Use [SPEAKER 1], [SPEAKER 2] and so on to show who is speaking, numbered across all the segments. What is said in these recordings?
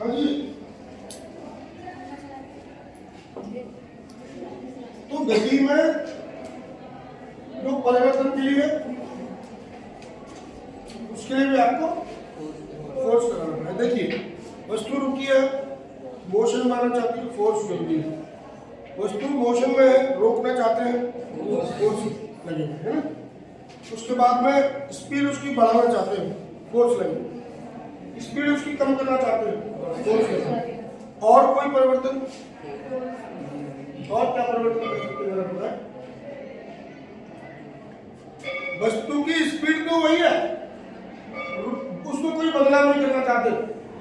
[SPEAKER 1] हाँ जी। तो गति में जो परिवर्तन के लिए उसके लिए भी आपको फोर्स करना है। देखिए वस्तु रुकी है, मोशन में आना चाहती है, फोर्स जरूरी है। वस्तु मोशन में है, रोकना चाहते हैं, फोर्स लगेगा, है ना। उसके बाद में स्पीड उसकी बढ़ाना चाहते हैं, फोर्स लगेगा। स्पीड उसकी कम करना चाहते हैं, फोर्स लगेगा। और कोई परिवर्तन, और क्या परिवर्तन कर सकते हैं? वस्तु की स्पीड तो वही है, उसको कोई बदलाव नहीं करना चाहते,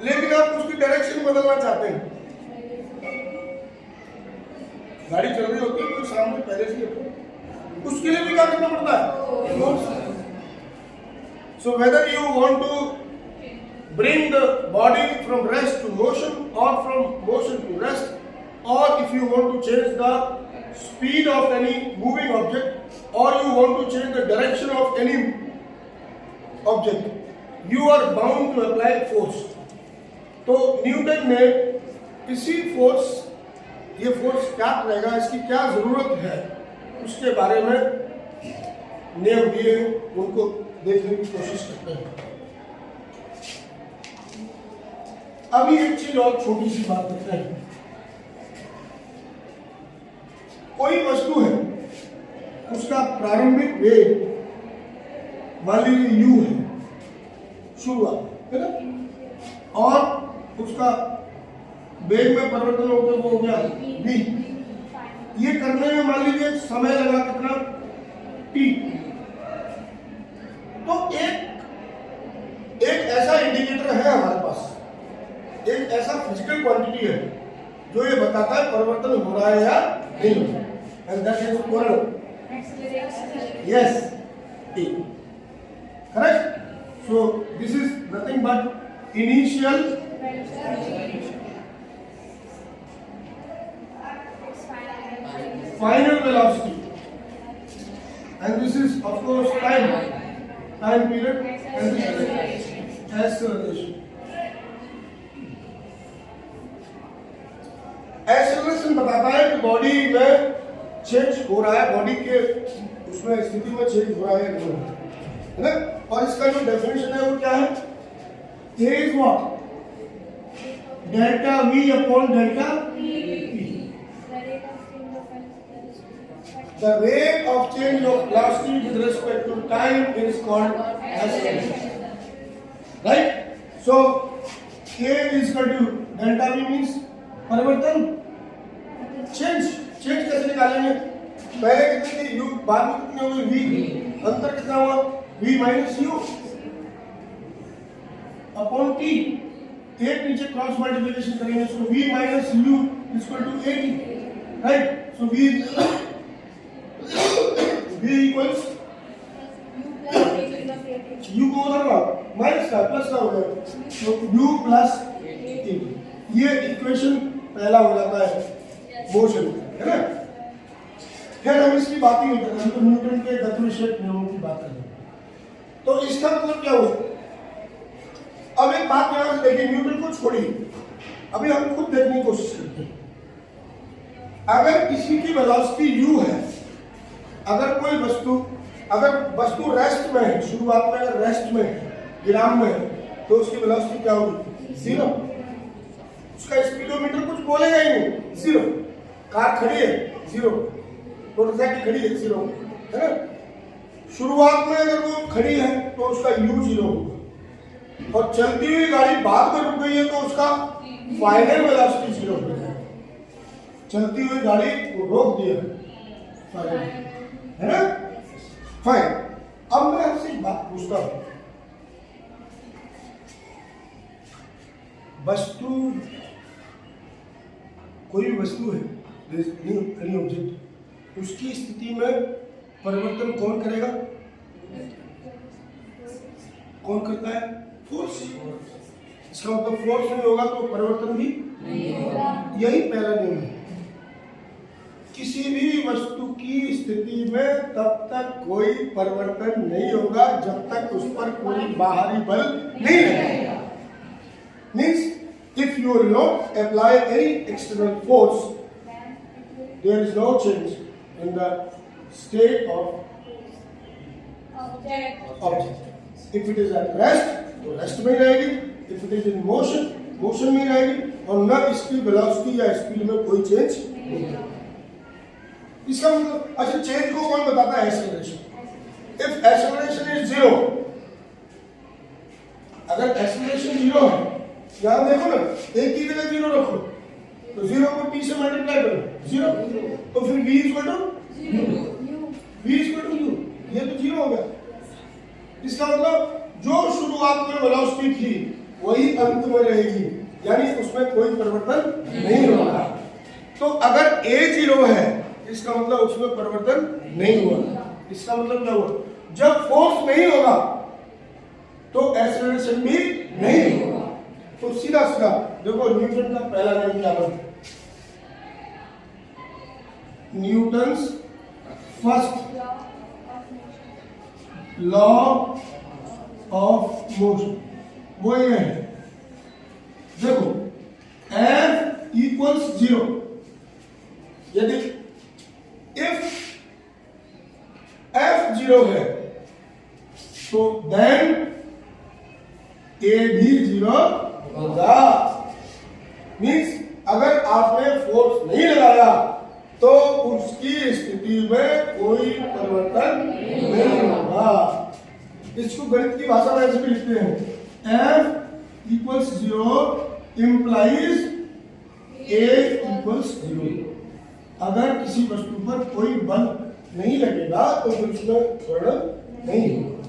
[SPEAKER 1] लेकिन आप उसकी डायरेक्शन बदलना चाहते हैं। गाड़ी चल रही होती है, कोई सामने पहले से होता है, उसके लिए भी क्या करना पड़ता है? So whether you want to bring the body from rest to motion or from motion to rest, or if you want to change the speed of any moving object or you want to change the direction of any object, you are bound to apply force. तो Newton ने किसी force, ये force क्या रहेगा, इसकी क्या जरूरत है, उसके बारे में नियम दिए, उनको देखने की कोशिश करते हैं। अभी एक चीज और छोटी सी बात करते हैं। कोई वस्तु है, उसका प्रारंभिक वेग मान लीजिए u है, शुरुआत है ना, और उसका वेग में परिवर्तन होकर वो हो गया v। ये करने में मान लीजिए समय लगा कितना, t। तो एक ऐसा इंडिकेटर है हमारे पास, एक ऐसा फिजिकल क्वांटिटी है जो ये बताता है परिवर्तन हो रहा है या नहीं हो रहा है, एंड दैट इज कोण। Yes, T, correct. So this is nothing but initial final velocity, and this is of course time period, and this is acceleration. Acceleration बताता है कि बॉडी में चेंज हो रहा है, बॉडी के उसमें स्थिति में चेंज हो रहा है ना। और इसका जो डेफिनेशन है वो क्या है? A is what, delta v upon delta p। The rate of change of velocity with respect to time is called acceleration, right. So a is equal to delta v means परिवर्तन, change कैसे निकालेंगे? पहले कितनी थी u, बाद में कितनी होगी v, अंतर कितना हुआ v minus u upon t। एक नीचे क्रॉस मल्टीप्लिकेशन करेंगे, so v minus u equal to 80, right. So v equals u को उधर लाओ, माइनस का प्लस का हो जाएगा, तो u प्लस 80। ये इक्वेशन पहला हो जाता है मोशन, है ना। फिर हम इसकी बात ही नहीं करते, हम तो न्यूटन के गति विषयक नियमों की बात करेंगे। तो इसका मतलब क्या हुआ? अब एक बात यहां से देखिए, न्यूटन को छोड़िए, अभी हम खुद देखने की कोशिश करते हैं। अगर किसी की वेलोसिटी u है, अगर वस्तु रेस्ट में है, शुरुआत में अगर रेस्ट में है, विराम में है, तो उसकी वेलोसिटी क्या होगी? 0। उसका स्पीडोमीटर कुछ बोलेगा ही नहीं, 0। कार खड़ी है 0, मोटरसाइकिल खड़ी है 0, है ना। शुरुआत में अगर वो खड़ी है तो उसका u 0 होगा, और चलती हुई गाड़ी बाद में रुक गई है तो उसका फाइनल वेलोसिटी 0 हो जाएगा। चलती हुई गाड़ी को रोक दिया, है ना, फाइन। अब मैं आपसे एक बात पूछता हूं, वस्तु, कोई भी वस्तु है, एनी ऑब्जेक्ट, उसकी स्थिति में परिवर्तन कौन करेगा? कौन करता है? फोर्स। इसका मतलब फोर्स नहीं होगा तो परिवर्तन भी नहीं होगा। यही पहला नियम है। किसी भी वस्तु की स्थिति में तब तक कोई परिवर्तन नहीं होगा जब तक उस पर कोई बाहरी बल नहीं लगेगा। Means if you will not apply any external force, there is no change in the state of object. If it is at rest, तो रेस्ट में रहेगी. If it is in motion, motion में रहेगी. और न इसकी वेलोसिटी या speed में कोई चेंज नहीं होगा. इसका मतलब अच्छा चेंज को कौन बताता है? Acceleration. If acceleration is zero, अगर एक्सेलरेशन जीरो है, यहां देखो ना, एक की जगह जीरो रखो तो जीरो को टी से मल्टीप्लाई करो, जीरो. तो फिर v equal to v equal to u, ये तो जीरो हो गया. इसका मतलब जो शुरुआत में वेलोसिटी थी वही अंत में रहेगी, यानी उसमें कोई परिवर्तन नहीं होगा. तो अगर a जीरो है, इसका मतलब उसमें परिवर्तन नहीं हुआ. इसका मतलब क्या हुआ? जब फोर्स नहीं होगा तो एक्सेलरेशन भी नहीं होगा. तो सीधा सीधा देखो, न्यूटन का पहला नियम क्या बनता है? Newton's first law of motion, वो ये है. देखो F इक्वल्स जीरो. यदि इफ F जीरो है तो देन A भी जीरो होगा. मीन्स अगर आपने फोर्स नहीं लगाया तो उसकी स्थिति में कोई परिवर्तन नहीं होगा. इसको गणित की भाषा में ऐसे भी लिखते हैं, F equals zero implies A equals zero. अगर किसी वस्तु पर कोई बल नहीं लगेगा तो फिर उसमें त्वरण नहीं होगा.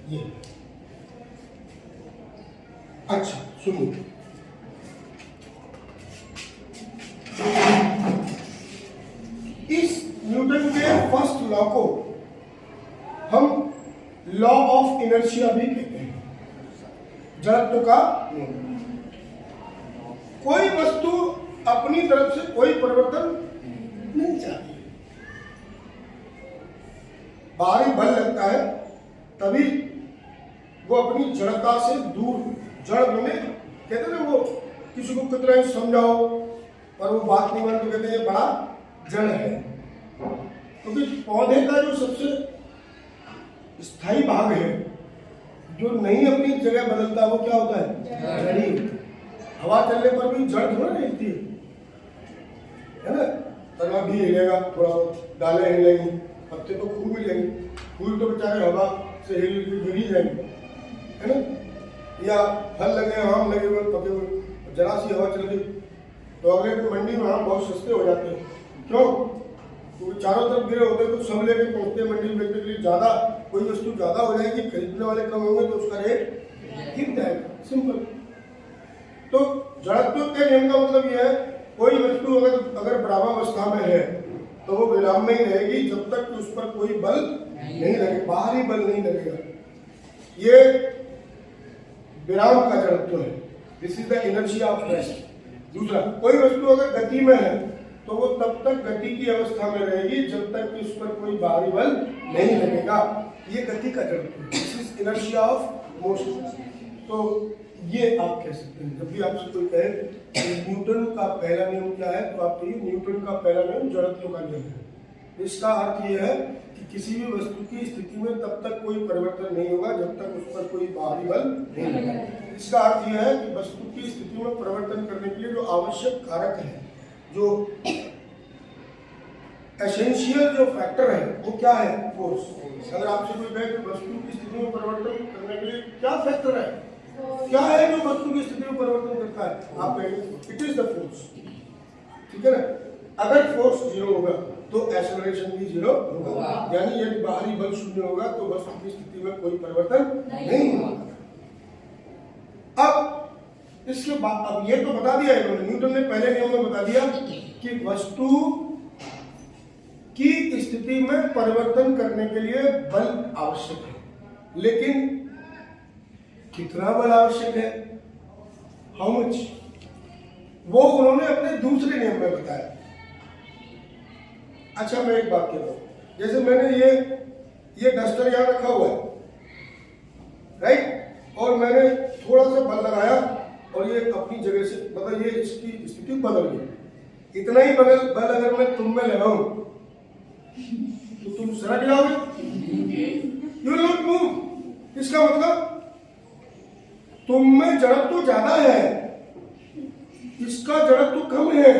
[SPEAKER 1] ये अच्छा सुनिए, इस न्यूटन के फर्स्ट लॉ को हम लॉ ऑफ इनर्शिया भी कहते हैं, जड़त्व का नियम. कोई वस्तु अपनी तरफ से कोई परिवर्तन नहीं चाहती, बाहरी बल लगता है तभी वो अपनी जड़ता से दूर, जड़ बने. कहते ना, वो किसी को कितना ही समझाओ पर वो बात नहीं मानते, कहते हैं ये बड़ा जड़ है. क्योंकि पौधे का जो सबसे स्थायी भाग है, जो नहीं अपनी जगह बदलता, वो क्या होता है? जड़ी. हवा चलने पर भी जड़ थोड़ा हिलती है ना. तना भी हिलेगा, थोड़ा डाले हिलेंगी, पत्ते तो खूब हिलेंगे, फूल तो बेचारे हवा से हिल गिर ही जाएंगे, है ना. या फल लगे, आम लगे हुए, पके हुए, जरा सी हवा चल गई तो अगले दिन मंडी में आम बहुत सस्ते हो जाते हैं. क्यों? क्योंकि चारों तरफ गिरे होते हैं तो सब लेके पहुंचते हैं मंडी में बेचने के लिए. ज्यादा कोई वस्तु ज्यादा हो जाएगी, खरीदने वाले कम होंगे तो उसका रेट गिर जाएगा. सिंपल. तो जड़त्व के नियम का मतलब यह है, कोई वस्तु अगर बराबरावस्था में है तो वो विराम में ही रहेगी जब तक कि उस पर कोई बल नहीं लगे, बाहरी बल नहीं लगेगा. ये विराम का जड़त्व है. This is the inertia of rest. दूसरा, कोई वस्तु अगर गति में है तो वो तब तक गति की अवस्था में रहेगी जब तक कि उस पर कोई बाहरी बल नहीं लगेगा. ये गति का जड़त्व है. This is inertia of motion. तो ये आप कह सकते हैं. जब भी आपसे कोई कहे कि न्यूटन का पहला नियम क्या है, तो आप कहिए न्यूटन का पहला नियम जड़त्व का नियम है. इसका अर्थ ये है कि किसी भी वस्तु की स्थिति में तब तक कोई परिवर्तन नहीं होगा जब तक उस पर कोई बाहरी बल नहीं लगेगा. इसका अर्थ यह है कि वस्तु की स्थिति में परिवर्तन करने के लिए जो आवश्यक कारक है, जो एसेंशियल जो फैक्टर है, वो क्या है? फोर्स. अगर आपसे कोई कहे कि वस्तु की स्थिति में परिवर्तन करने के लिए क्या फैक्टर है, क्या है जो वस्तु की स्थिति में परिवर्तन करता है, आप कहेंगे इट इज द फोर्स. ठीक है ना. अगर फोर्स जीरो होगा तो एक्सेलरेशन भी जीरो होगा, यानी यदि बाहरी बल शून्य होगा तो वस्तु की स्थिति में कोई परिवर्तन नहीं होगा. अब इसके बाद, अब ये तो बता दिया इन्होंने, न्यूटन ने पहले नियम में बता दिया कि वस्तु की स्थिति में परिवर्तन करने के लिए बल आवश्यक है. लेकिन कितना बल आवश्यक है, हाउ मच, वो उन्होंने अपने दूसरे नियम में बताया. अच्छा, मैं एक बात कह रहा हूं, जैसे मैंने ये डस्टर यहां रखा हुआ है, राइट, और मैंने थोड़ा सा बल लगाया और ये अपनी जगह से मतलब ये इसकी स्थिति बदल गई। इतना ही बल अगर मैं तुम में लगाऊं तो तुम सरक जाओगे, यू विल नॉट मूव। इसका मतलब तुम में जड़त्व ज्यादा है, इसका जड़त्व कम है,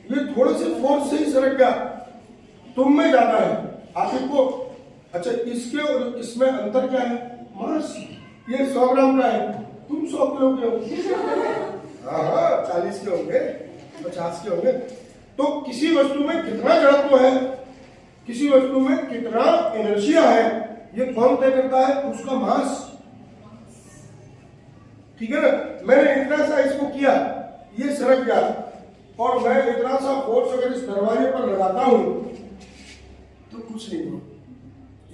[SPEAKER 1] ये थोड़े से फोर्स से ही सरक गया, तुम में ज्यादा है। आप इसको अच्छा इसके और इसमें अंतर क्या है? मास। ये 100 ग्राम का है, तुम 100 किलो के हो। हाँ 40 के होंगे, 50 के होंगे। तो किसी वस्तु में कितना जड़त्व है, किसी वस्तु में कितना इनर्शिया है, ये कौन तय करता है? उसका मास। ठीक है ना? मैंने इतना सा इसको किया, ये सरक गया, और मैं इतना सा फोर्स अगर इस दरवाजे पर लगाता हूं तो कुछ नहीं हुआ।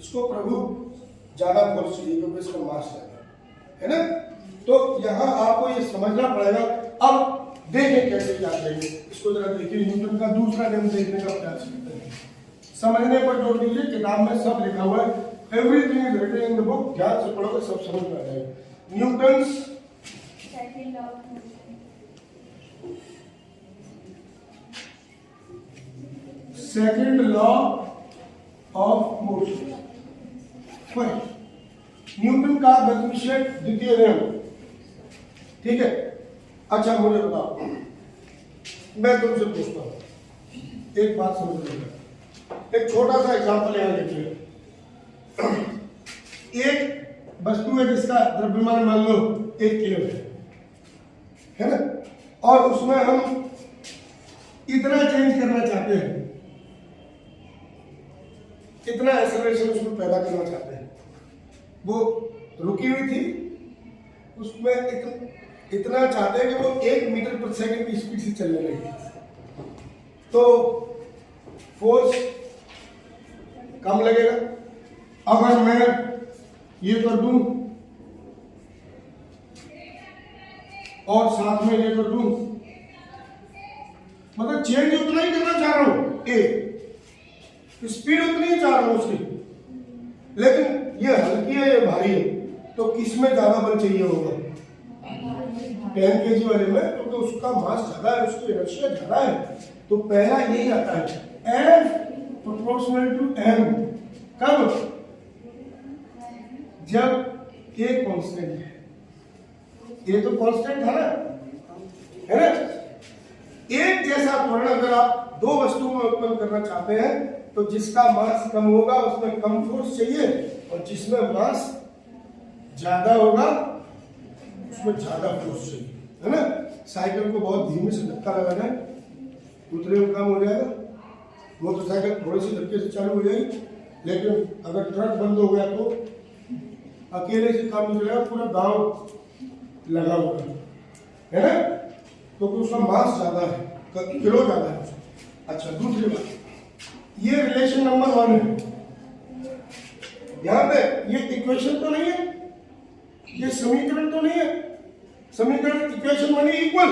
[SPEAKER 1] इसको प्रभु ज्यादा फोर्स चाहिए क्योंकि इसका मास है ना? तो यहां आपको ये समझना पड़ेगा। अब देखें कैसे क्या करेंगे इसको, जरा देखिए। न्यूटन का दूसरा नियम देखने का प्रयास करते हैं, समझने पर जोर दीजिए। किताब में सब लिखा हुआ है, everything is written in the book. ध्यान से पढ़ोगे सब समझ में आ जाएगा। Newton's second law of motion. Newton का गति विषय द्वितीय नियम। ठीक है? अच्छा मुझे बताओ, मैं तुमसे पूछता हूं, एक बात समझ लीजिए। एक छोटा सा एग्जांपल यहां देखिए। एक वस्तु है जिसका द्रव्यमान मान लो 1 किलो है ना? और उसमें हम इतना चेंज करना चाहते हैं, इतना एक्सेलरेशन उसमें पैदा करना चाहते हैं। वो रुकी हुई थी, उसमें इतना चाहते हैं कि वो 1 मीटर प्रति सेकंड की स्पीड से चलने लगी, तो फोर्स कम लगेगा। अगर मैं ये कर दूं और साथ में ये कर दूं, मतलब चेंज उतना ही करना चाह रहा हूं, स्पीड उतनी ही चाह रहा हूं उसकी, लेकिन ये हल्की है ये भारी है, तो किसमें ज्यादा बल चाहिए होगा? 10 kg वाले में, क्योंकि तो उसका मास ज्यादा है, उसकी इनर्शिया ज्यादा है। तो पहला यही आता है, F प्रोपोर्शनल टू M। कब? जब A कांस्टेंट है। ये तो कांस्टेंट था ना, है ना? एक जैसा त्वरण अगर आप दो वस्तुओं में उत्पन्न करना चाहते हैं तो जिसका मास कम होगा उसमें कम फोर्स चाहिए, और जिसमें मास ज्यादा होगा उसमें ज्यादा फोर्स चाहिए, है ना? साइकिल को बहुत धीमे से धक्का लगाना है, उतने में काम हो जाएगा। मोटरसाइकिल थोड़ी सी धक्के से चालू हो जाएगी, लेकिन अगर ट्रक बंद हो गया तो अकेले से काम नहीं चलेगा, पूरा गांव लगा होगा, है ना? क्योंकि उसका मास ज्यादा है, किलो ज्यादा है। अच्छा दूसरी बात, ये रिलेशन नंबर 1 है। ध्यान दें, ये इक्वेशन तो नहीं है, ये समीकरण तो नहीं है। समीकरण इक्वेशन बनी इक्वल,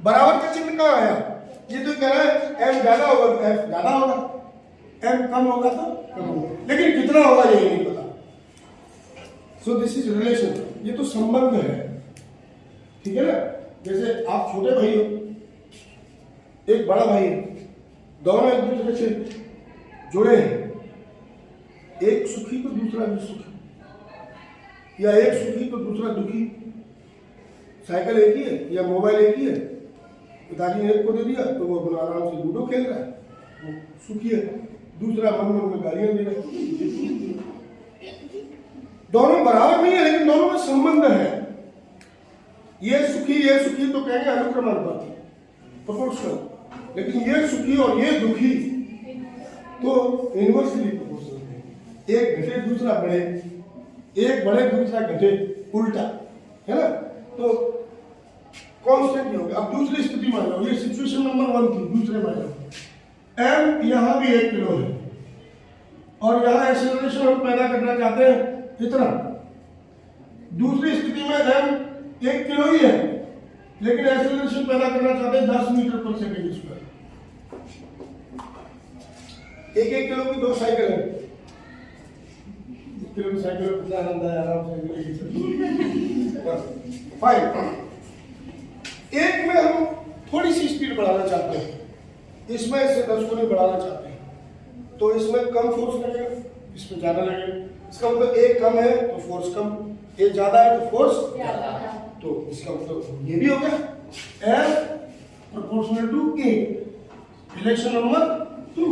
[SPEAKER 1] बराबर का चिन्ह कहाँ आया? ये तो कह रहा है m ज्यादा होगा तो f ज्यादा होगा, m कम होगा तो कम होगा, लेकिन कितना होगा ये नहीं पता। सो दिस इज रिलेशन, ये तो संबंध है, ठीक है ना? जैसे आप छोटे भाई हो, एक बड़ा भाई है, दोनों एक दूसरे से जुड़े हैं, एक सुखी तो दूसरा भी सुखी, या एक सुखी तो दूसरा दुखी। साइकिल एक ही है या मोबाइल एक ही है, पिताजी ने एक को दे दिया तो वो अपना आराम से लूडो खेल रहा है, वो सुखी है, दूसरा मन में गालियां दे रहा है। दोनों बराबर नहीं है, लेकिन दोनों में संबंध है। ये सुखी तो कहेंगे अनुक्रमानुपाती, प्रोपोर्शनल, लेकिन ये सुखी और ये दुखी तो इनवर्सली प्रोपोर्शनल है। एक घटे दूसरा बढ़े, एक बढ़े दूसरा घटे, उल्टा, है ना? तो कांस्टेंट ही होगा। अब दूसरी स्थिति मान लो, ये सिचुएशन नंबर 1 थी, दूसरे मान लो m यहां भी 1 किलो है और यहां एक्सेलरेशन हम पैदा करना चाहते हैं इतना। दूसरी स्थिति में m 1 किलो ही है, लेकिन एक्सेलरेशन पैदा करना चाहते हैं 10 मीटर पर सेकंड स्क्वायर। एक किलो की 2 साइकिल है, किलो की साइकिल में कितना आनंद है, आराम से फाइन। एक में हम थोड़ी सी स्पीड बढ़ाना चाहते हैं, इसमें इसे 10 गुनी बढ़ाना चाहते हैं, तो इसमें कम फोर्स लगेगा, इसमें ज्यादा लगेगा। इसका मतलब एक कम है तो फोर्स कम, एक ज्यादा है तो फोर्स ज्यादा। तो इसका मतलब ये भी हो गया F proportional to A। Relation number 2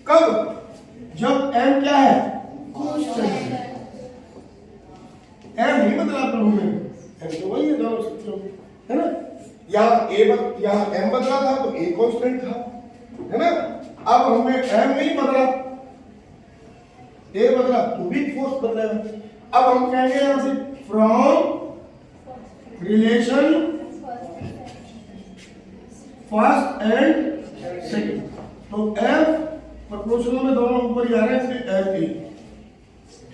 [SPEAKER 1] कब? जब M क्या है? कांस्टेंट है। M नहीं बदला प्रभु में, M तो वही है दोनों सूत्रों में, है ना। यहाँ M बदला था तो A कांस्टेंट था, है ना। अब हमें M नहीं बदला, A बदला तो भी फोर्स बदलेगा। अब हम कहेंगे यहां से from relation first and second, तो F प्रोपोर्शनल में दोनों ऊपर ही आ रहे हैं, इसलिए F A,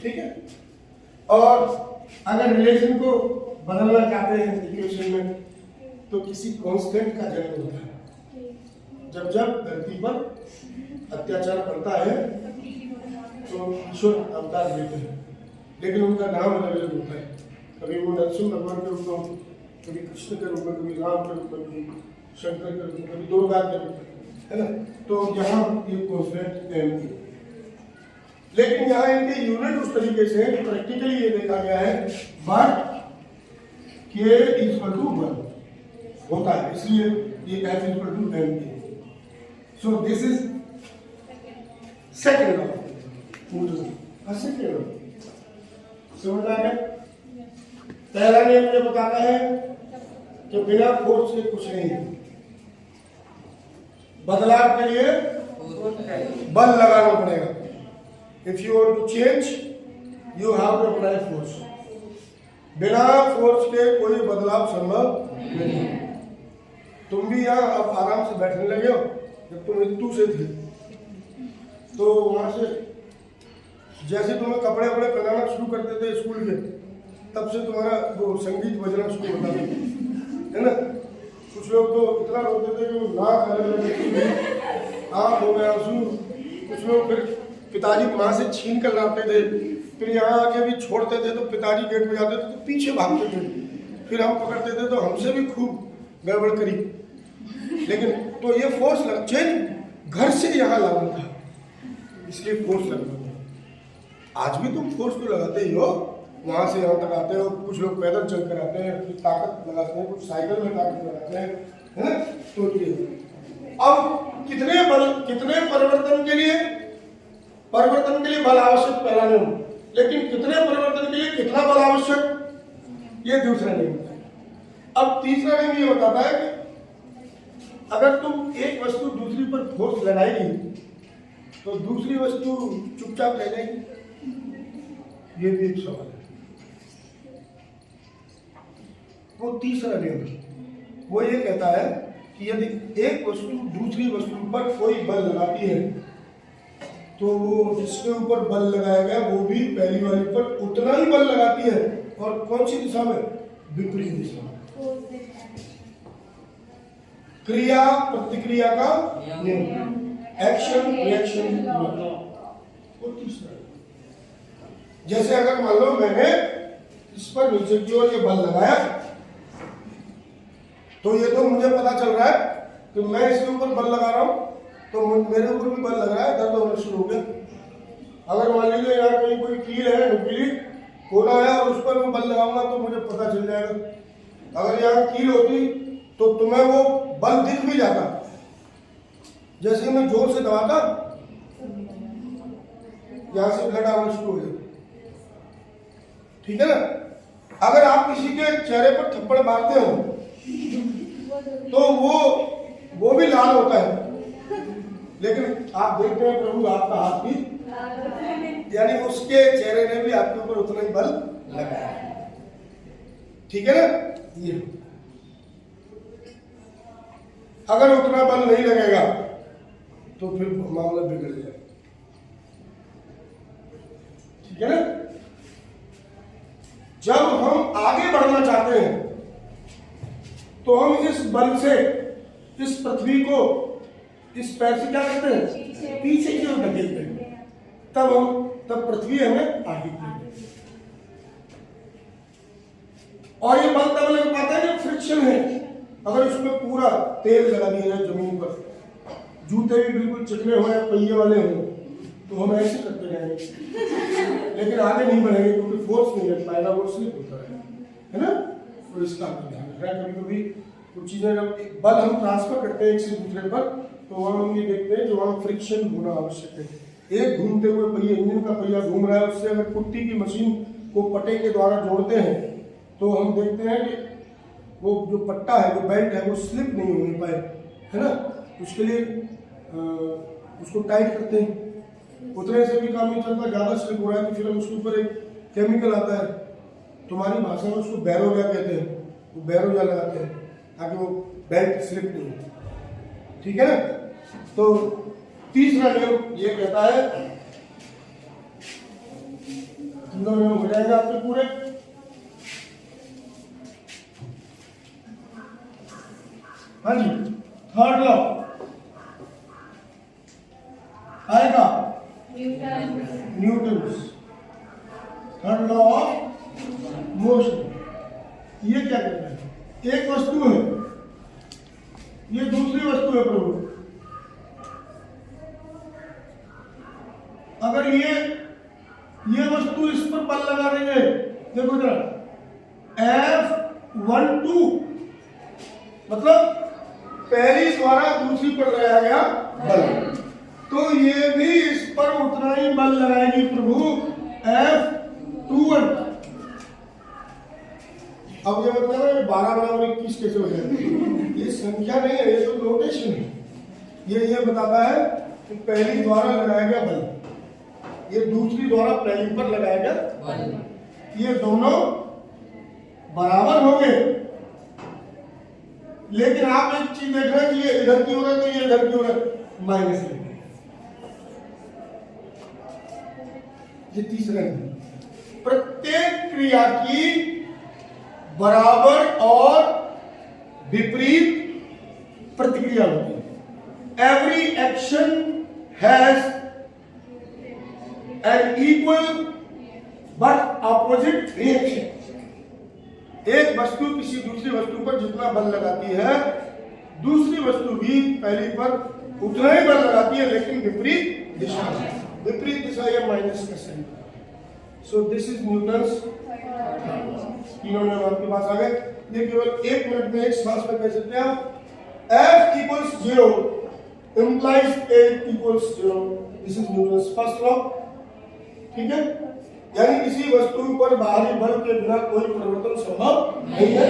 [SPEAKER 1] ठीक है। और अगर रिलेशन को बदलना चाहते हैं इक्वेशन में, तो किसी कांस्टेंट का जन्म होता है। जब जब धरती पर अत्याचार बढ़ता है तो ईश्वर अवतार लेते हैं, लेकिन उनका नाम अलग अलग होता है। कभी वो नरसिंह भगवान के रूप में, कभी कृष्ण के रूप में, कभी राम के रूप में, कभी शंकर के रूप में, कभी दुर्गा के रूप में, है ना। तो यहाँ ये कांस्टेंट M की, लेकिन यहाँ इनके यूनिट उस तरीके से प्रैक्टिकली ये देखा गया है, बट K इक्वल टू 1 होता है, इसलिए ये F इक्वल टू M की। सो this is second law, second law समझ आ गया। पहला नियम मुझे बताता है कि बिना फोर्स के कुछ नहीं है, बदलाव के लिए बल लगाना पड़ेगा। If you want to change you have to apply force. बिना फोर्स के कोई बदलाव संभव नहीं है। तुम भी यहाँ अब आराम से बैठने लगे हो, जब तुम इतू से थे तो वहां से जैसे तुम्हें कपड़े वपड़े पहनाना शुरू करते थे स्कूल के, तब से तुम्हारा वो संगीत बजना शुरू होता था, है ना। कुछ लोग तो इतना रोते थे कि वो नाक अलग आँख हो गया आंसू। कुछ लोग फिर पिताजी माँ से छीन कर लाते थे, फिर यहाँ आके भी छोड़ते थे तो पिताजी गेट पे जाते थे तो पीछे भागते थे, फिर हम पकड़ते थे तो हमसे भी खूब गड़बड़ करी। लेकिन तो ये फोर्स चेंज घर से यहाँ लाना था, इसलिए फोर्स लगना था। आज भी तुम फोर्स तो लगाते ही हो, वहां से यहाँ तक आते हो, कुछ लोग पैदल चल कर आते हैं, कुछ ताकत लगाते हैं, कुछ साइकिल में ताकत लगाते हैं, है ना। तो ये अब कितने परिवर्तन के लिए बल आवश्यक पहला नियम, लेकिन कितने परिवर्तन के लिए कितना बल आवश्यक ये दूसरा नियम है। अब तीसरा नियम ये बताता है कि अगर तुम एक वस्तु दूसरी पर फोर्स लगाएगी तो दूसरी वस्तु चुपचाप रह जाएगी। ये भी एक सवाल है। वो तीसरा नियम वो ये कहता है कि यदि एक वस्तु दूसरी वस्तु पर कोई बल लगाती है तो वो जिसके ऊपर बल लगाया गया वो भी पहली वाली पर उतना ही बल लगाती है, और कौन सी दिशा में? विपरीत दिशा में। क्रिया प्रतिक्रिया का नियम, एक्शन रिएक्शन वो तीसरा। जैसे अगर मान लो मैंने इस पर नीचे की ओर ये बल लगाया तो ये तो मुझे पता चल रहा है कि मैं इसके ऊपर बल लगा रहा हूं तो मेरे ऊपर भी बल लग रहा है, दर्द होना शुरू हो गया। अगर मान लीजिए यहाँ कहीं कोई कील है, नुकीली कोना है और उस पर मैं बल लगाऊंगा तो मुझे पता चल जाएगा। अगर यहाँ कील होती तो तुम्हें वो बल दिख भी जाता, जैसे मैं जोर से दबाता यहां से ब्लड आना शुरू हो जाता, ठीक है ना। अगर आप किसी के चेहरे पर थप्पड़ मारते हो तो वो भी लाल होता है, लेकिन आप देखते हैं प्रभु आपका हाथ भी, यानी उसके चेहरे ने भी आपके ऊपर उतना ही बल लगाया, ठीक है ना। ये अगर उतना बल नहीं लगेगा तो फिर मामला बिगड़ जाएगा, ठीक है ना। जब हम आगे बढ़ना चाहते हैं तो हम इस बल से इस पृथ्वी को इस पैर से क्या करते हैं? पीछे की ओर धकेलते हैं, तब पृथ्वी हमें आगे की। और ये बल तब लग पाता है जब फ्रिक्शन है। अगर इसमें पूरा तेल लगा दिया जाए जमीन पर, जूते भी बिल्कुल चिकने हो या पहिए वाले हो, तो हम ऐसे करते रहेंगे लेकिन आगे नहीं बढ़ेंगे क्योंकि फोर्स नहीं लग पाएगा, वो स्लिप होता है ना। तो इसका ध्यान रखना है। कभी कभी कुछ चीजें जब बल हम ट्रांसफर करते हैं एक से दूसरे पर, तो वहाँ हम ये देखते हैं कि वहाँ फ्रिक्शन होना आवश्यक है। एक घूमते हुए पहिए, इंजन का पहिया घूम रहा है, उससे अगर पुट्टी की मशीन को पट्टे के द्वारा जोड़ते हैं तो हम देखते हैं कि वो जो पट्टा है, जो बेल्ट है, वो स्लिप नहीं होने पाए, है ना। उसके लिए उसको टाइट करते हैं। उतने से भी काम नहीं चलता, ज़्यादा स्लिप हो रहा है तो फिर हम उसके ऊपर एक केमिकल आता है, तुम्हारी भाषा में उसको बैरोजा कहते हैं, वो बैरोजा लगाते हैं ताकि वो बेल्ट स्लिप नहीं हो। ठीक है ना। तो तीसरा नियम ये कहता है, तीनों नियम हो जाएंगे आपके पूरे। हाँ जी, थर्ड लॉ आएगा Newton's third law of motion. ये क्या कहता है, एक वस्तु है, ये दूसरी वस्तु है प्रभु, अगर ये वस्तु इस पर बल लगा देंगे, देखो जरा, F12 मतलब पहली द्वारा दूसरी पर लगाया गया बल, तो ये भी इस पर उतना ही बल लगाएगी प्रभु, F21। अब ये मतलब है 12 बराबर 21 कैसे हो जाएगी, ये संख्या नहीं है, ये तो नोटेशन है। ये बताता है कि पहली द्वारा लगाया गया बल, ये दूसरी द्वारा पहली पर लगाया गया बल, ये दोनों बराबर होंगे। लेकिन आप एक चीज देख रहे हैं कि ये इधर की हो रहा है तो ये इधर की हो रहा है, माइनस लेंगे। ये तीसरा है, प्रत्येक क्रिया की बराबर और विपरीत प्रतिक्रिया होती है। Every action has an equal but opposite reaction. एक वस्तु किसी दूसरी वस्तु पर जितना बल लगाती है, दूसरी वस्तु भी पहली पर उतना ही बल लगाती है, लेकिन विपरीत दिशा में। विपरीत दिशा ये माइनस का sign. So this is Newton's. तीनों नियम आपके पास आ गए। ये केवल 1 मिनट में एक सांस में कह सकते हैं आप। F equals 0 implies A equals 0. This is Newton's first law. ठीक है, यानी किसी वस्तु पर बाहरी बल के बिना कोई परिवर्तन संभव नहीं है।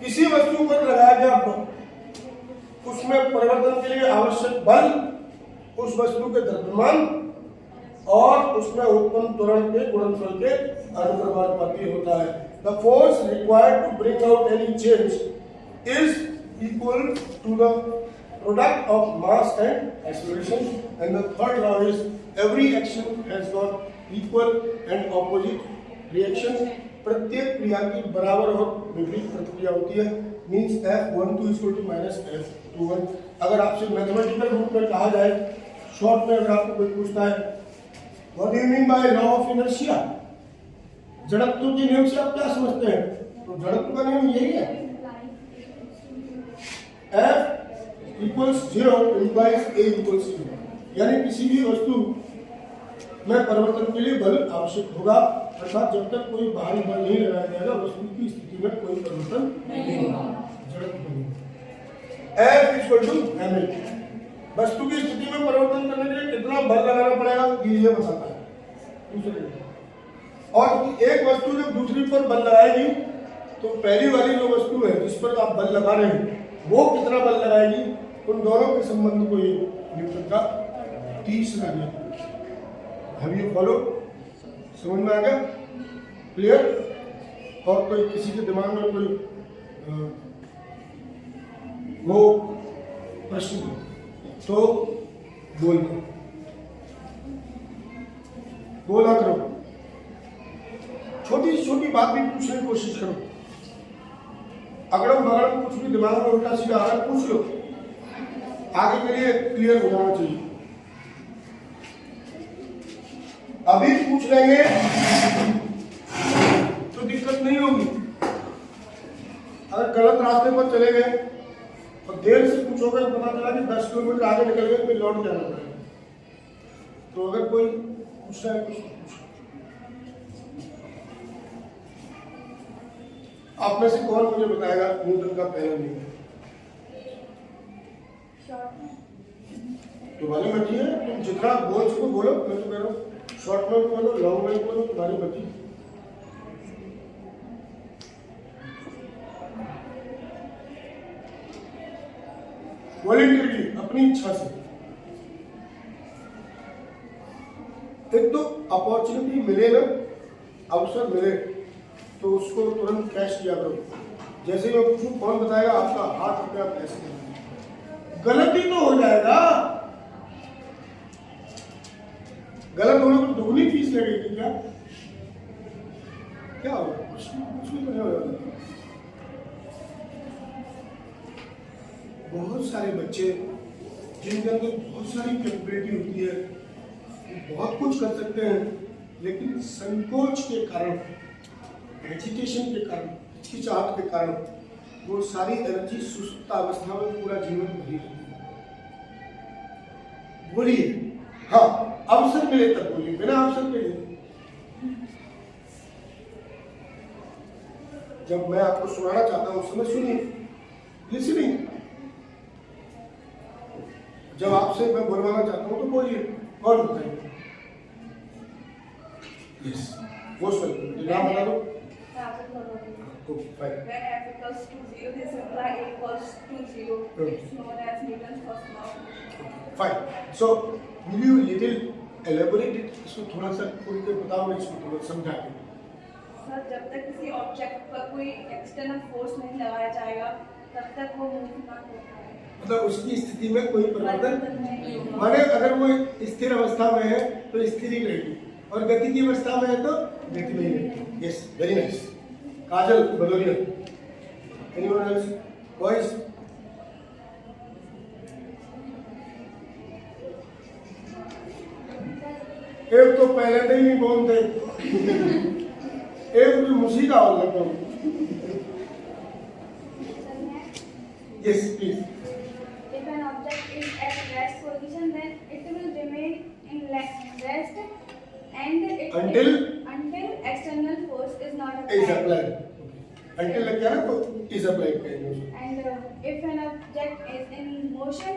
[SPEAKER 1] किसी वस्तु पर लगाया गया बल, उसमें परिवर्तन के लिए आवश्यक बल उस वस्तु के द्रव्यमान और उसमें उत्पन्न त्वरण के गुणनफल के अनुक्रमानुपाती होता है। The force required to bring out any change is equal to the product of mass and acceleration. And the third law is every action has got equal and opposite reaction. प्रत्येक क्रिया की बराबर और विपरीत प्रतिक्रिया होती है। Means F12 is equal to minus F21. अगर आपसे मैथमेटिकल रूप में कहा जाए, शॉर्ट में अगर आपको कोई पूछता है What do you mean by law of inertia? जड़त्व के नियम से आप क्या समझते हैं? तो जड़त्व का नियम यही है, F equals 0 implies A equals 0. यानी किसी भी वस्तु में परिवर्तन के लिए बल आवश्यक होगा, अर्थात जब तक कोई बाहरी बल नहीं लगाया जाएगा वस्तु की स्थिति में कोई परिवर्तन नहीं होगा। जड़त्व का F equal to ma। वस्तु की स्थिति में परिवर्तन करने के लिए कितना बल लगाना पड़ेगा ये बताता है दूसरे। और एक वस्तु जब दूसरी पर बल लगाएगी तो पहली वाली जो वस्तु है जिस पर आप बल लगा रहे हैं वो कितना बल लगाएगी, उन दोनों के संबंध को ये न्यूटन का तीसरा नियम। Have you follow? समझ में आ गया? क्लियर? और कोई किसी के दिमाग में कोई वो प्रश्न तो बोला करो, छोटी छोटी बात भी पूछने की कोशिश करो। अगर हम कुछ भी दिमाग में उल्टा सीधा आ रहा है पूछ लो, आगे के लिए क्लियर हो जाना चाहिए। अभी पूछ लेंगे तो दिक्कत नहीं होगी। गलत रास्ते पर चले गए और देर से पूछोगे तो पता चला कि 10 किलोमीटर आगे निकल गए, फिर लौट जाना पड़ेगा। तो अगर कोई पूछना है कुछ पूछो। आप में से कौन मुझे बताएगा न्यूटन का पहला नियम? तुम्हारी मर्जी है, तुम जितना बोल सको बोलो। मैं तो कह रहा हूँ शॉर्ट में बोलो, लॉन्ग में बोलो, तुम्हारी मर्जी। वॉलंटियरली, अपनी इच्छा से। एक तो अपॉर्चुनिटी मिले ना, अवसर मिले तो उसको तुरंत कैच किया करो। जैसे मैं पूछूं कौन बताएगा, आपका हाथ अपने आप ऐसे करना। गलती तो हो जाएगा, गलत होने पर दुगनी फीस लगेगी क्या? क्या होगा? कुछ भी नहीं होगा। बहुत सारे बच्चे जिनके अंदर बहुत सारी कैपेबिलिटी होती है, बहुत कुछ कर सकते हैं, लेकिन संकोच के कारण, एजिटेशन के कारण, हिचकिचाहट के कारण वो सारी एनर्जी सुस्त अवस्था में पूरा जीवन भरी रहती है। बोलिए, हाँ अवसर मिले तब बोलिए, बिना अवसर के नहीं। जब मैं आपको सुनाना चाहता हूँ उस समय सुनिए, लिसनिंग। जब आपसे मैं बोलवाना चाहता हूँ तो बोलिए, कौन बताएगा? Yes, most welcome. नाम बता दो। Okay, fine.
[SPEAKER 2] When f equals to 0, this implies a equals to 0. It's known as Newton's first law.
[SPEAKER 1] Fine. So, will you little elaborate it? इसको थोड़ा सा खोल के बताओ, मैं इसको थोड़ा समझा के।
[SPEAKER 2] सर, जब तक किसी ऑब्जेक्ट पर कोई एक्सटर्नल फोर्स नहीं लगाया जाएगा, तब तक वो मूव ना कर पाए।
[SPEAKER 1] मतलब उसकी स्थिति में कोई परिवर्तन
[SPEAKER 2] नहीं होगा।
[SPEAKER 1] माने अगर वो स्थिर अवस्था में है तो स्थिर ही रहेगी, और गति की अवस्था में है तो गति में ही रहेगी। Yes, very nice. Kajal Bhadauria, anyone else? Boys? एक तो पहले से ही नहीं बोलते, एक भी मुसी का हो लगता हूँ। Yes please.
[SPEAKER 3] If an object is at rest position, then it will remain in rest and it
[SPEAKER 1] Until
[SPEAKER 3] external force is not
[SPEAKER 1] is
[SPEAKER 3] applied.
[SPEAKER 1] applied. Until लग गया ना तो is applied कहेंगे।
[SPEAKER 3] And if an object is in motion,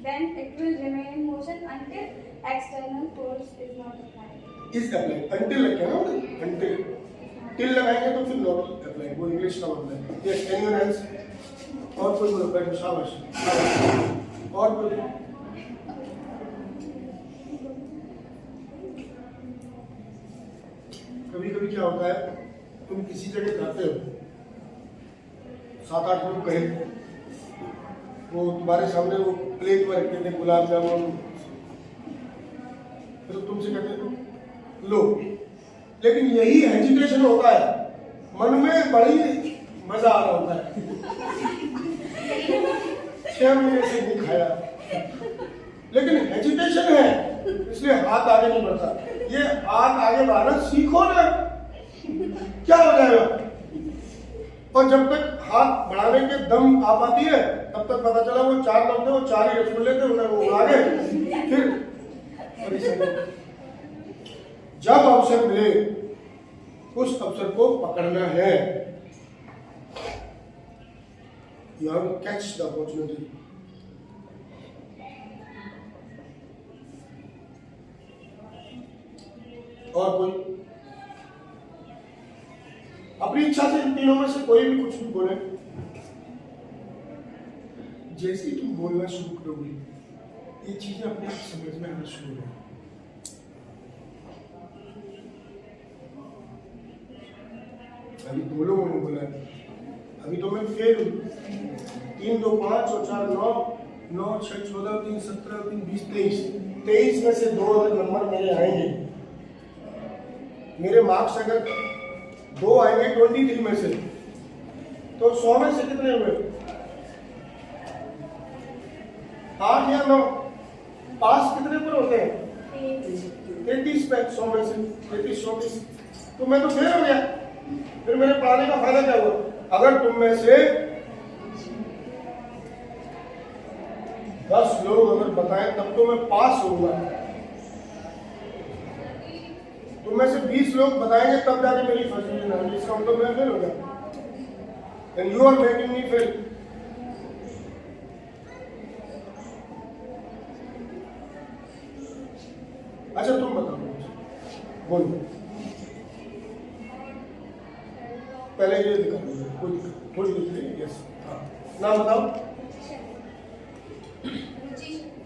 [SPEAKER 3] then it will remain in motion until external force is not applied.
[SPEAKER 1] is applied. Until लग गया ना, until till लगाएंगे तो फिर not applied। वो इंग्लिश का मतलब है। Yes, anyone else? और कोई बोलो, बैठो, शाबाश। और कोई? कभी कभी क्या होता है, तुम किसी जगह जाते हो, 7-8 लोग कहे, वो तुम्हारे सामने वो प्लेट में रखते थे गुलाब जामुन, फिर तो तुमसे कहते हो लो। लेकिन यही हेजिटेशन होता है, मन में बड़ी मजा आ रहा होता है, 6 महीने से नहीं खाया, लेकिन हेजिटेशन है, इसलिए हाथ आगे नहीं बढ़ता। ये हाथ आगे बढ़ाना सीखो ना, क्या हो जाएगा? और जब तक हाथ बढ़ाने के दम आ पाती है, तब तक पता चला वो 4 लोग थे, वो 4 ही रसगुल्ले थे, उन्हें वो उड़ा गए। फिर जब अवसर मिले उस अवसर को पकड़ना है। You have to catch the opportunity. और कोई? अपनी इच्छा से इन तीनों में से कोई भी कुछ भी बोले। जैसे ही तुम बोलना शुरू करोगे, ये चीजें अपने आप समझ में आना शुरू हो। अभी 2 लोगों ने बोला, अभी तो मैं फेल हूँ। 3, 2, 5 और 4, 9, 9, 6, 14, 3, 17, 3, 20, 23 में से 2 अगर नंबर मेरे आएंगे, मेरे मार्क्स अगर 2 आएंगे 23 में से, तो 100 में से कितने हुए? 8 या 9? पास कितने पर होते हैं? 33 पे, 100 में से 33, 34। तो मैं तो फेल हो गया। फिर मेरे पढ़ाने का फायदा क्या हुआ? अगर तुम में से 10 लोग अगर बताएं तब तो मैं पास होऊंगा, तो में से 20 लोग बताएंगे तब जाके मेरी फर्स्ट डिवीजन आएगी, इसका मतलब मैं फेल हो गया। And you are making me fail. अच्छा तुम बताओ, बोलो, पहले ये दिखा दो, थोड़ी देर। यस, नाम बताओ।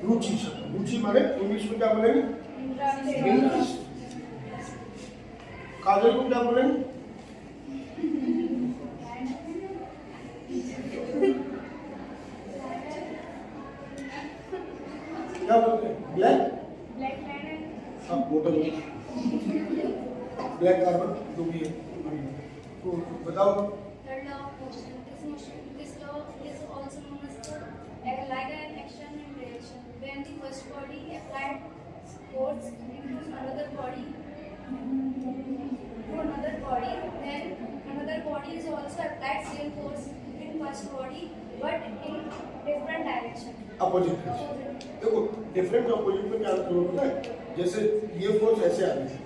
[SPEAKER 1] रुचि शब्द, रुचि माने इंग्लिश में क्या बोलेंगे? इंटरेस्ट। काजल को क्या बोलेंगे? क्या बोलते हैं? ब्लैक बोतल, ब्लैक कार्बन जो भी है। तो बताओ।
[SPEAKER 3] Third law of motion. This law is also known as like an external reaction. When the first body applied force into another body, then another body is also applied same force in first body, but in different direction.
[SPEAKER 1] Opposite. देखो different opposite में क्या अंतर होता है? जैसे ये force ऐसे आ रही है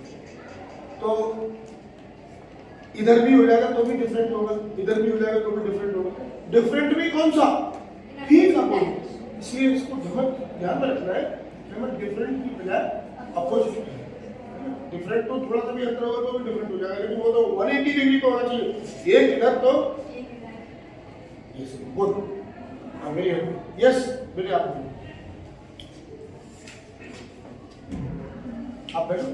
[SPEAKER 1] तो इधर भी हो जाएगा तो भी डिफरेंट होगा, इधर भी हो जाएगा तो भी डिफरेंट होगा। डिफरेंट भी कौन सा? ठीक अपोजिट। इसलिए इसको ध्यान में रखना है कि हमें डिफरेंट की बजाय अपोजिट है। डिफरेंट तो थोड़ा सा भी अंतर होगा तो भी डिफरेंट हो जाएगा, लेकिन वो तो 180 डिग्री तो होना चाहिए। एक इधर तो गुड। यस बेटे आप बैठो।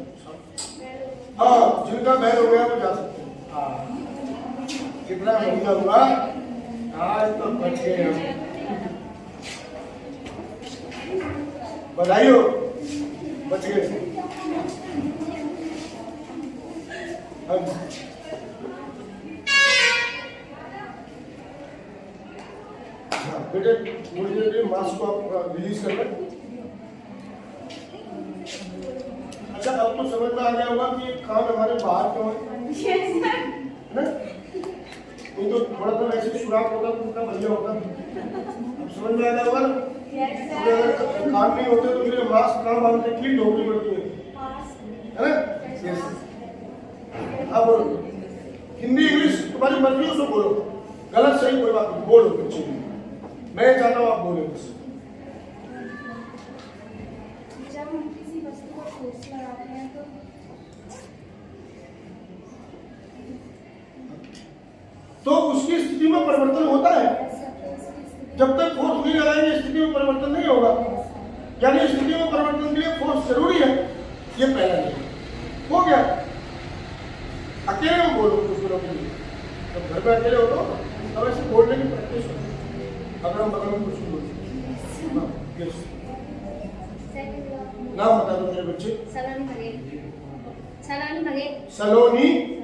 [SPEAKER 1] हाँ, जिनका बैल हो गया वो जा सकते हैं। हाँ, कितना बढ़िया हुआ, आज तो बच गए हम। बधाई हो, बच गए। बेटे मुझे मास्क को आप रिलीज कर लें। अच्छा अब तो समझ में आ गया होगा कि कान हमारे बाहर क्यों है ना? नहीं तो थोड़ा सा वैसे सुराख होता तो कितना बढ़िया होता। अब समझ में आ गया होगा ना? अगर कान नहीं होते तो फिर मास्क कहाँ बांधते, क्लिक ढोकनी पड़ती है ना? यस। हाँ बोलो, हिंदी इंग्लिश तुम्हारी मर्जी हो, सो बोलो, गलत सही कोई बात नहीं, बोलो कुछ। मैं चाहता हूँ आप बोले बस।
[SPEAKER 3] जब हम किसी वस्तु को फोर्स लगाते हैं
[SPEAKER 1] तो उसकी स्थिति में परिवर्तन होता है। जब तक फोर्स नहीं लगाएंगे स्थिति में परिवर्तन नहीं होगा। यानी स्थिति में परिवर्तन के लिए फोर्स जरूरी है। ये पहला नियम हो गया। अकेले में बोलो दूसरों के लिए, जब घर पे अकेले हो तो तब ऐसे बोलने की प्रैक्टिस हो। अगर हम बगल में कुछ बोलते हैं। नाम बता दो मेरे बच्चे।
[SPEAKER 3] सलोनी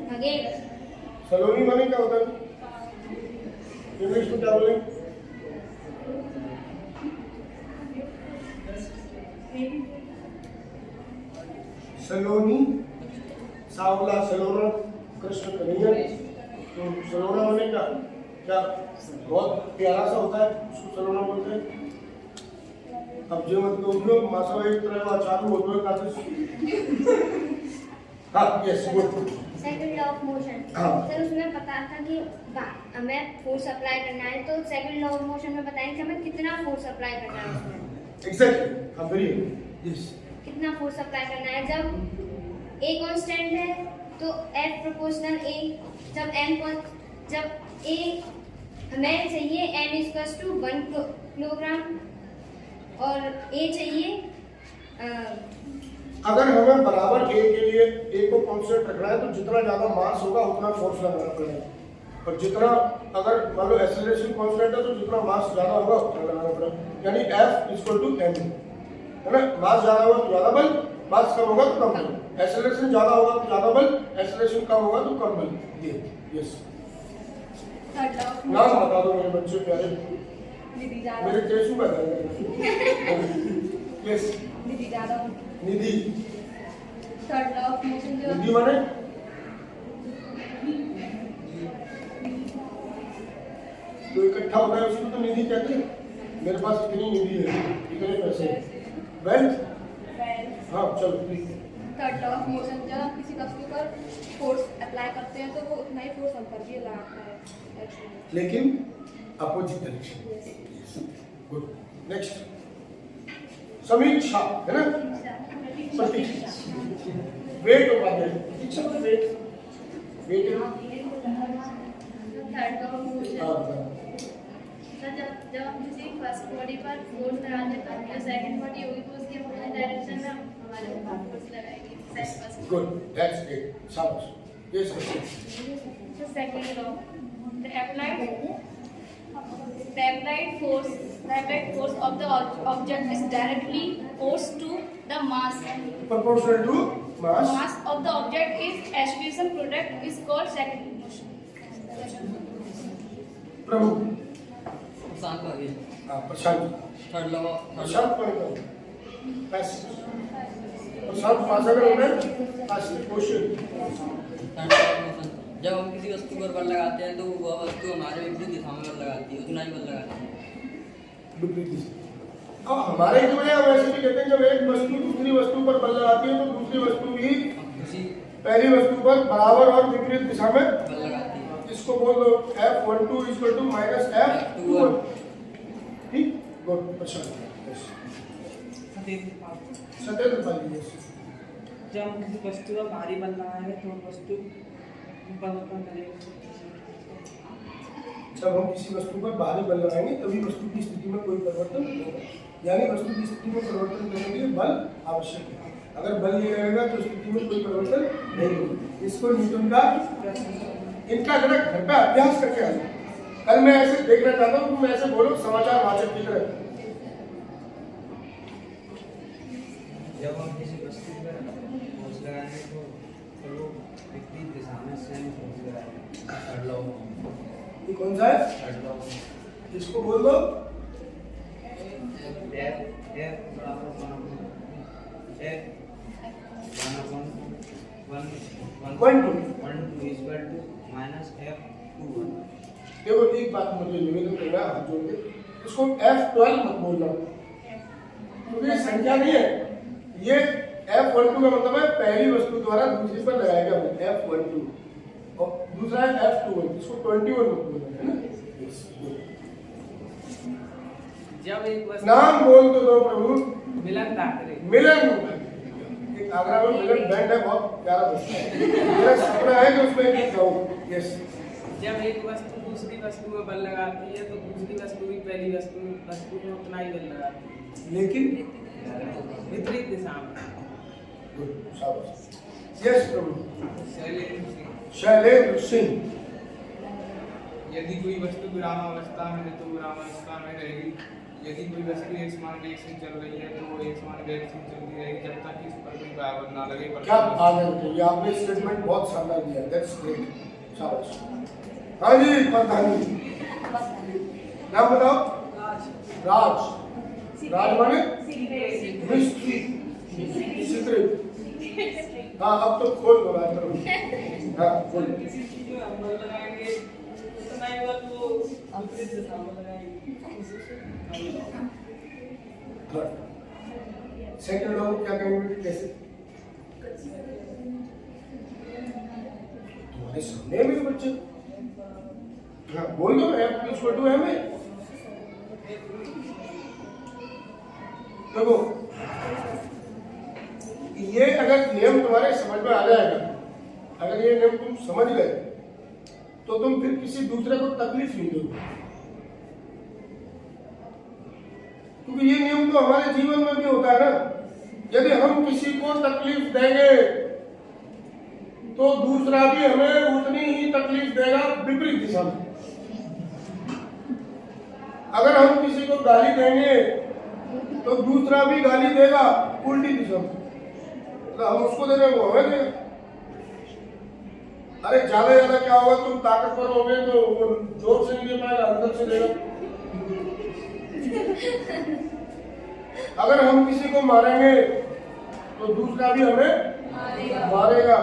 [SPEAKER 3] बघेल।
[SPEAKER 1] सलोनी माने क्या होता है? इंग्लिश में क्या बोलेंगे? सलोनी, सावला, सलोना, कृष्ण कन्हैया। तो सलोना माने क्या? क्या बहुत प्यारा सा होता है, उसको सलोना बोलते हैं। अब जो मत कहो मासा एक तरह का चालू होता है काफी। हाँ yes good.
[SPEAKER 4] Second law of motion. Sir उसमें पता था कि हमें फोर्स अप्लाई करना है, तो सेकंड लॉ ऑफ मोशन में बताएं कि हमें कितना फोर्स अप्लाई करना है उसमें।
[SPEAKER 1] एग्जैक्टली, हाँ वेरी यस।
[SPEAKER 4] कितना फोर्स अप्लाई करना है? जब ए कांस्टेंट है तो F प्रोपोर्शनल A। जब A हमें चाहिए N = 1 किलोग्राम और A चाहिए
[SPEAKER 1] अगर हमें बराबर A के लिए A को कांस्टेंट रखना है तो जितना ज्यादा मास होगा उतना फोर्स लगाना पड़ेगा। और जितना अगर मान लो एक्सेलरेशन कांस्टेंट है तो जितना मास ज्यादा होगा उतना लगाना पड़ेगा। यानी F = m है ना? मास ज्यादा होगा तो ज्यादा बल, मास कम होगा तो कम बल। एक्सेलरेशन ज्यादा होगा तो ज्यादा बल, एक्सेलरेशन कम होगा तो कम बल। ये यस। नाम बता दो मेरे बच्चे प्यारे। मेरे केसु में yes. Nidhi.
[SPEAKER 2] Third law of motion जो
[SPEAKER 1] निधि माने तो इकट्ठा होता है उसको तो निधि कहते हैं। मेरे पास इतनी निधि है, इतने पैसे वेल्थ। हाँ चलो ठीक है।
[SPEAKER 2] थर्ड लॉ ऑफ मोशन, जब हम किसी वस्तु पर फोर्स अप्लाई करते हैं तो वो उतना ही फोर्स हम पर भी लगाता है,
[SPEAKER 1] लेकिन अपोजिट डायरेक्शन। गुड। नेक्स्ट समीक्षा है ना, प्रतीक्षा, वेट उपाध्याय, प्रतीक्षा का wait, wait
[SPEAKER 3] third law of motion,
[SPEAKER 1] हाँ
[SPEAKER 3] जब हम किसी फर्स्ट बॉडी पर फोर्स लगाते हैं तो जो सेकंड बॉडी होगी तो उसके अपोजिट डायरेक्शन में हमारे ऊपर फोर्स लगाएगी।
[SPEAKER 1] गुड, दैट्स ग्रेट, शाबाश। Yes
[SPEAKER 3] So second law, the applied force of the object is directly opposed to the mass.
[SPEAKER 1] proportional to mass.
[SPEAKER 3] Mass of the object is acceleration product is called secondary motion.
[SPEAKER 1] प्रभु
[SPEAKER 5] शांत हो गई।
[SPEAKER 1] हाँ प्रशांत,
[SPEAKER 5] third law
[SPEAKER 1] प्रशांत कौन है? Passive. प्रशांत पासागर होना है, passive question.
[SPEAKER 5] Third law of motion, जब हम किसी वस्तु पर बल लगाते हैं तो वह वस्तु हमारे विपरीत दिशा में बल लगाती है, उतना ही बल लगाती है।
[SPEAKER 1] विपरीत दिशा। अब हमारे जो है वैसे भी कहते हैं जब एक वस्तु दूसरी वस्तु पर बल लगाती है तो दूसरी वस्तु भी
[SPEAKER 5] उसी
[SPEAKER 1] पहली वस्तु पर बराबर और विपरीत दिशा में
[SPEAKER 5] बल लगाती है।
[SPEAKER 1] इसको बोल दो F12 equal to minus F21। ठीक, गुड प्रशांत। सत्येंद्र पाली।
[SPEAKER 6] जब हम किसी वस्तु पर भारी बल लगाएंगे तो वस्तु परिवर्तन करेगी।
[SPEAKER 1] जब हम किसी वस्तु पर भारी बल लगाएंगे तभी वस्तु की स्थिति में कोई परिवर्तन नहीं होगा, यानी वस्तु की स्थिति में परिवर्तन करने के लिए बल आवश्यक है। अगर बल नहीं रहेगा तो स्थिति में कोई परिवर्तन नहीं होगा। इसको न्यूटन का इनका जरा घर पे अभ्यास करके आ जाओ। कल मैं ऐसे देखना चाहता हूँ, तुम ऐसे बोलो समाचार वाचक की तरह।
[SPEAKER 7] जब हम किसी वस्तु पर फोर्स लगाएंगे तो वो विपरीत दिशा में सेम फोर्स लगाएंगे। थर्ड लॉ,
[SPEAKER 1] ये कौन सा है?
[SPEAKER 7] थर्ड लॉ,
[SPEAKER 1] इसको बोल दो
[SPEAKER 7] F बराबर 1/1 इक्वल टू माइनस F21।
[SPEAKER 1] देखो एक बात मुझे निवेदन करना है, हाथ जोड़ के इसको F12 मत बोलना, क्योंकि संख्या नहीं है ये। F12 का मतलब है पहली वस्तु द्वारा दूसरी पर लगाया गया बल, F12, और दूसरा है F21, इसको 21 मत बोलना, है ना।
[SPEAKER 6] जब एक वस्तु
[SPEAKER 1] नाम बोल तो दो प्रभु।
[SPEAKER 6] मिलन ताकरे,
[SPEAKER 1] मिलन, एक आगरा में मिलन बैंड है, बहुत प्यारा बजता है। मेरा सपना है कि उसमें गीत गाऊं। यस।
[SPEAKER 6] जब एक वस्तु दूसरी वस्तु में बल लगाती है तो दूसरी वस्तु भी पहली वस्तु में उतना ही बल लगाती है,
[SPEAKER 1] लेकिन
[SPEAKER 6] विपरीत दिशा में।
[SPEAKER 1] गुड, शाबाश। यस प्रभु।
[SPEAKER 7] शैलेंद्र
[SPEAKER 1] शैलेंद्र
[SPEAKER 7] सिंह,
[SPEAKER 1] सिंह।
[SPEAKER 8] यदि कोई वस्तु विरामावस्था में है तो विरामावस्था में रहेगी। यदि कोई वस्तु एक समान वेग से चल रही है तो वो एक समान वेग से चलती रहेगी जब तक कि इस पर कोई बराबर ना लगे।
[SPEAKER 1] क्या आनंद है, ये आपने स्टेटमेंट बहुत शानदार दिया, दैट्स ग्रेट, शाबाश। हाँ जी प्रधान जी, नाम बताओ। राज। राज माने मिस्ट्री, सीक्रेट। हाँ अब तो खोल दो राज करो। हाँ खोल।
[SPEAKER 6] किसी चीज में हम बल लगाएंगे उतना ही बल वो विपरीत दिशा में लगाएगी।
[SPEAKER 1] सेकंड लॉ को क्या कहेंगे, कैसे? तुम्हारे सामने है मेरे बच्चे। हाँ बोल दो, F=m है। देखो ये अगर नियम तुम्हारे समझ में आ जाएगा, अगर ये नियम तुम समझ गए तो तुम फिर किसी दूसरे को तकलीफ नहीं दोगे, क्योंकि ये नियम तो हमारे जीवन में भी होता है ना। यदि हम किसी को तकलीफ देंगे तो दूसरा भी हमें उतनी ही तकलीफ देगा विपरीत दिशा में। अगर हम किसी को गाली देंगे तो दूसरा भी गाली देगा उल्टी दिशा में, तो हम उसको दे रहे वो हमें देगा। अरे ज्यादा क्या होगा, तुम ताकतवर होगे तो वो जोर से नहीं दे पाएगा, अंदर से देगा। अगर हम किसी को मारेंगे तो दूसरा भी हमें मारेगा।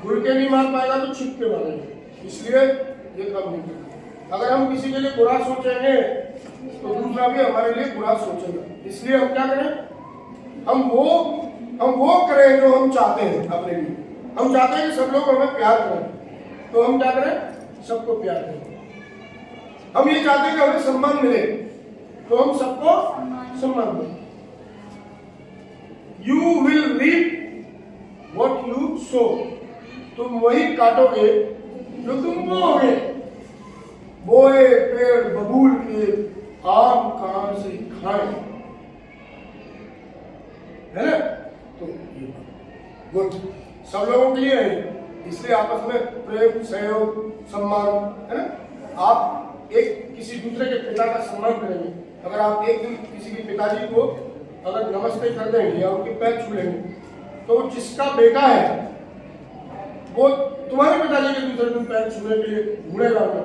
[SPEAKER 1] घुर के नहीं मार पाएगा तो छिप के मारेगा, इसलिए ये काम नहीं करना। अगर हम किसी के लिए बुरा सोचेंगे तो दूसरा भी हमारे लिए बुरा सोचेगा। इसलिए हम क्या करें, हम वो करें जो हम चाहते हैं अपने लिए। हम चाहते हैं कि सब लोग हमें प्यार करें, तो हम क्या करें, सबको प्यार करें। हम ये चाहते हैं कि हमें सम्मान मिले, तो हम सबको सम्मान दें। You will reap what you sow, तुम वही काटोगे जो तुम बोओगे। बोए पेड़ बबूल के, आम कहां से खाएं, है ना। तो ये गुड सब लोगों के लिए है, इसलिए आपस में प्रेम सहयोग सम्मान, है ना। आप एक किसी दूसरे के पिता का सम्मान करेंगे। अगर आप एक दिन किसी के पिताजी को अगर नमस्ते कर देंगे या उनके पैर छू लेंगे, तो जिसका बेटा है वो तुम्हारे पिताजी के दूसरे दिन पैर छूने के लिए ढूंढेगा ना।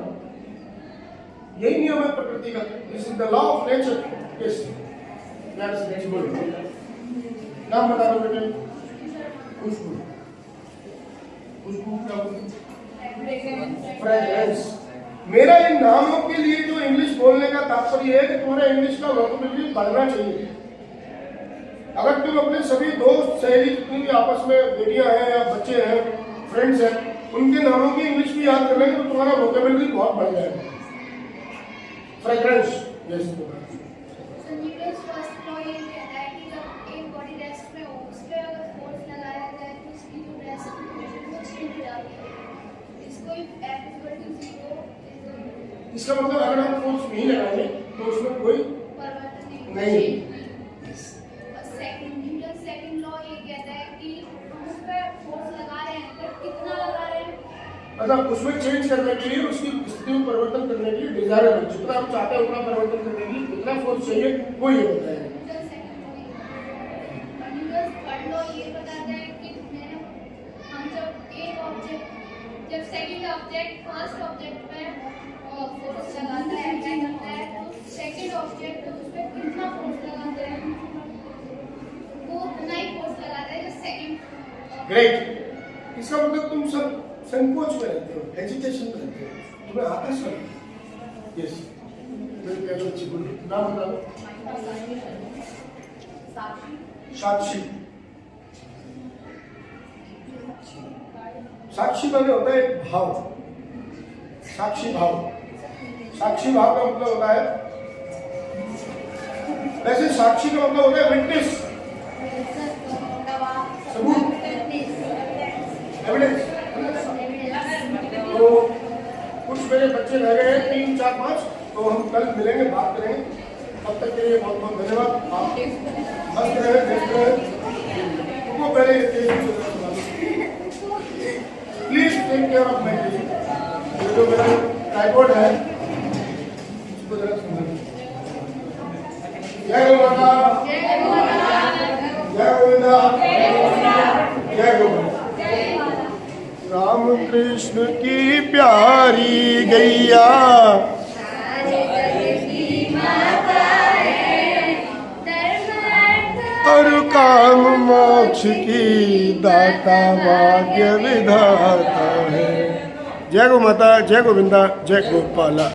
[SPEAKER 1] यही नियम है प्रकृति का। This is the law of nature. Yes, नाम बता दो बेटे। खुशबू, खुशबू क्या बोलते हैं? फ्रेग्रेंस। मेरा इन नामों के लिए जो इंग्लिश बोलने का तात्पर्य है कि तुम्हारा इंग्लिश का वोकैबुलरी बढ़ना चाहिए। अगर तुम अपने सभी दोस्त सहेली जितनी भी आपस में बेटियां हैं या बच्चे हैं, फ्रेंड्स हैं, उनके नामों की इंग्लिश भी याद कर लेंगे तो तुम्हारा वोकैबुलरी बहुत बढ़ जाएगा। Fragrance, yes.
[SPEAKER 3] Newton's first law ये कहता है कि जब एक बॉडी रेस्ट में हो, उस पे अगर फोर्स लगाया जाए तो उसकी जो रेस्ट वो चेंज हो जाती है। इसको F = 0
[SPEAKER 1] इसका मतलब अगर हम फोर्स नहीं लगाएंगे तो उसमें कोई
[SPEAKER 3] परिवर्तन
[SPEAKER 1] नहीं।
[SPEAKER 3] सेकंड न्यूटन सेकंड लॉ ये कहता है कि हम उस पे फोर्स लगा रहे हैं, पर कितना लगा रहे हैं,
[SPEAKER 1] मतलब उसमें चेंज करने के लिए, उसकी स्थिति में परिवर्तन करने के लिए डिजायरेबल, जितना हम चाहते हैं उतना परिवर्तन करने के लिए कितना फोर्स चाहिए वो ये बताएगा।
[SPEAKER 3] Newton second law. Newton third law ये बताता है कि हम जब सेकंड ऑब्जेक्ट फर्स्ट ऑब्जेक्ट पे फोर्स लगाता है, अटैक करता है, तो सेकंड ऑब्जेक्ट उस पे कितना फोर्स लगाता है, वो उतना ही फोर्स लगाता है जो सेकंड।
[SPEAKER 1] ग्रेट। इसका मतलब तुम सब संकोच में रहते हो, हेजिटेशन में रहते हो, तुम्हें आता सब। यस, मेरे प्यारे बच्चे बोलो, नाम बता दो। साक्षी। साक्षी माने होता है एक भाव, साक्षी भाव। साक्षी भाव का मतलब होता है, वैसे साक्षी का मतलब होता है विटनेस, सबूत, एविडेंस। तो कुछ मेरे बच्चे रह गए हैं 3, 4, 5, तो हम कल मिलेंगे, बात करेंगे। तब तक के लिए बहुत बहुत धन्यवाद। आप मस्त रहे, व्यस्त रहे। तुमको पहले please take care of my baby. ये जो मेरा ट्राइपॉड है इसको जरा संभालिए। जय गौ माता, जय गोविंदा, जय गोविंदा। राम कृष्ण की प्यारी गैया, और काम मोक्ष की दाता भाग्य विधाता है। जय गो माता, जय गोविंदा, जय गोपाला।